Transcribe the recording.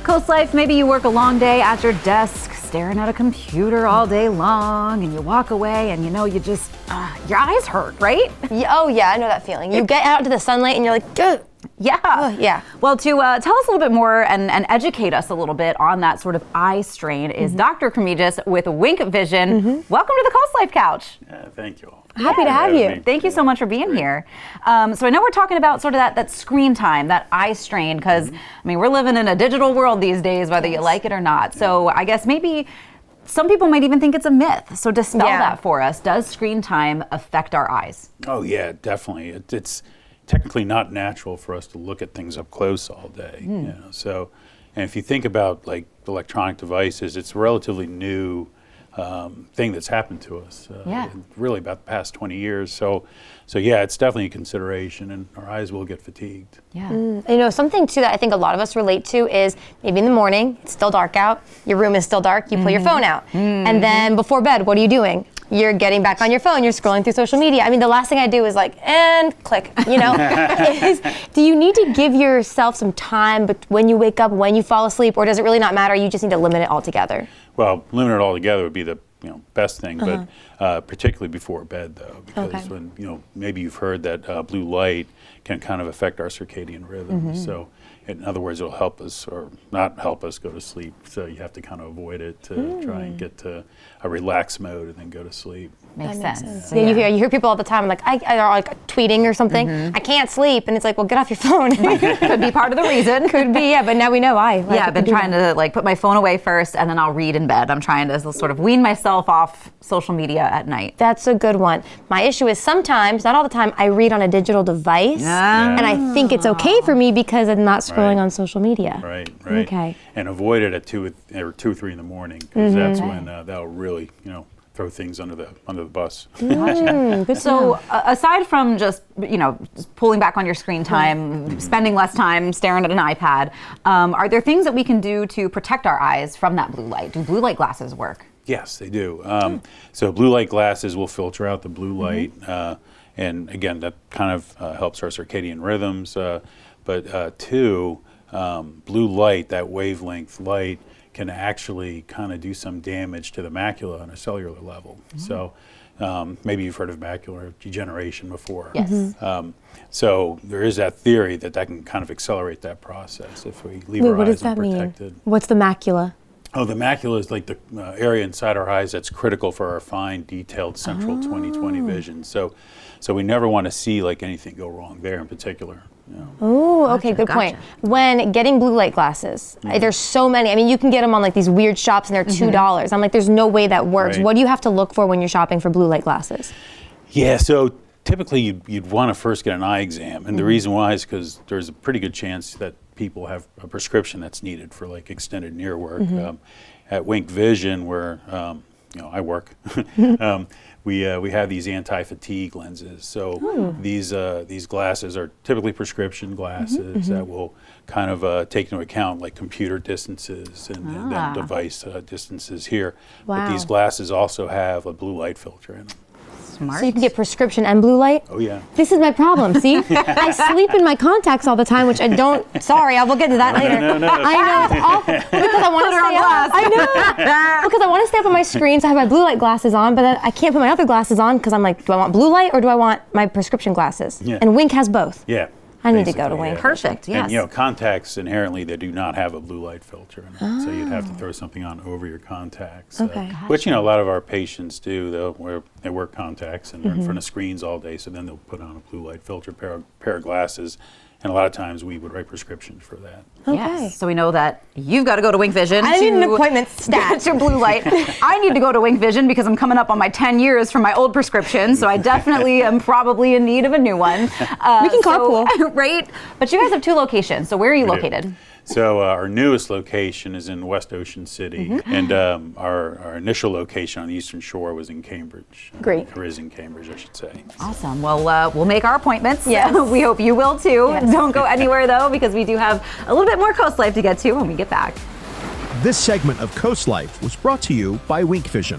CoastLife, maybe you work a long day at your desk, staring at a computer all day long, and you walk away and you just, your eyes hurt, right? Oh yeah, I know that feeling. You get out into the sunlight and you're like, ugh. Yeah. Yeah. Well, to tell us a little bit more and educate us a little bit on that sort of eye strain is Dr. Krimigis with Wink Vision. Welcome to the CoastLife Couch. Thank you all. Happy to have you. Thank you so much for being here. So I know we're talking about sort of that screen time, that eye strain, because we're living in a digital world these days, whether you like it or not. So I guess maybe some people might even think it's a myth. So dispel that for us. Does screen time affect our eyes? Oh yeah, definitely. It's technically not natural for us to look at things up close all day. So, and if you think about like electronic devices, it's a relatively new thing that's happened to us. Really about the past 20 years. So yeah, it's definitely a consideration, and our eyes will get fatigued. Yeah. Something too that I think a lot of us relate to is maybe in the morning, it's still dark out, your room is still dark, you pull your phone out. And then before bed, what are you doing? You're getting back on your phone, you're scrolling through social media. The last thing I do is like, and click, Do you need to give yourself some time when you wake up, when you fall asleep, or does it really not matter? You just need to limit it altogether? Well, limit it altogether would be the best thing, but particularly before bed though, because when, maybe you've heard that blue light can kind of affect our circadian rhythm. So in other words, it'll help us or not help us go to sleep. So you have to kind of avoid it to try and get to a relaxed mode and then go to sleep. Makes sense. Yeah, you hear people all the time like, I are like tweeting or something, I can't sleep, and it's like, well, get off your phone. Could be part of the reason. Could be, but now we know why. I've been trying to put my phone away first, and then I'll read in bed. I'm trying to sort of wean myself off social media at night. That's a good one. My issue is sometimes, not all the time, I read on a digital device, and I think it's okay for me because I'm not scrolling on social media. Right. Okay. And avoid it at 2 or 3 in the morning, because that's when that'll really, throw things under the bus. Good So aside from just pulling back on your screen time, spending less time staring at an iPad, are there things that we can do to protect our eyes from that blue light? Do blue light glasses work? Yes, they do. So blue light glasses will filter out the blue light, and again, that kind of helps our circadian rhythms. But two, blue light, that wavelength light, can actually kind of do some damage to the macula on a cellular level. So maybe you've heard of macular degeneration before. Yes. So there is that theory that can kind of accelerate that process if we leave our eyes unprotected. What's the macula? Oh, the macula is like the area inside our eyes that's critical for our fine, detailed central 20/20 vision. So we never want to see like anything go wrong there in particular. Oh, okay, good point. When getting blue light glasses, there's so many. You can get them on like these weird shops and they're $2. I'm like, there's no way that works. Right. What do you have to look for when you're shopping for blue light glasses? Yeah, so typically you'd want to first get an eye exam, and the reason why is because there's a pretty good chance that people have a prescription that's needed for like extended near work. At Wink Vision, where I work, we have these anti-fatigue lenses. So these glasses are typically prescription glasses that will kind of take into account like computer distances and then device distances here. But these glasses also have a blue light filter in them. Smart. So you can get prescription and blue light? Oh yeah. This is my problem, see? I sleep in my contacts all the time, which I don't, sorry, I will get into that later. No. I know, it's awful, because I want to stay up. I know, because I want to stay up on my screen, so I have my blue light glasses on, but then I can't put my other glasses on, because I'm like, do I want blue light, or do I want my prescription glasses? Yeah. And Wink has both. Yeah. I need to go to Wink. Perfect, yes. And contacts inherently, they do not have a blue light filter in them, so you'd have to throw something on over your contacts. Okay. Which a lot of our patients do, though, where they wear contacts and they're in front of screens all day, so then they'll put on a blue light filter pair of glasses, and a lot of times we would write prescriptions for that. Okay. Yes. So we know that you've got to go to Wink Vision. I need an appointment Get stat. your blue light. I need to go to Wink Vision because I'm coming up on my 10 years from my old prescription, so I definitely am probably in need of a new one. We can carpool. Right? But you guys have 2 locations, so where are you located? So our newest location is in West Ocean City, and our initial location on the Eastern Shore was in Cambridge. Great. Or is in Cambridge, I should say. Awesome. Well, we'll make our appointments. Yes. We hope you will too. Yes. Don't go anywhere though, because we do have a little bit more CoastLife to get to when we get back. This segment of CoastLife was brought to you by Wink Vision.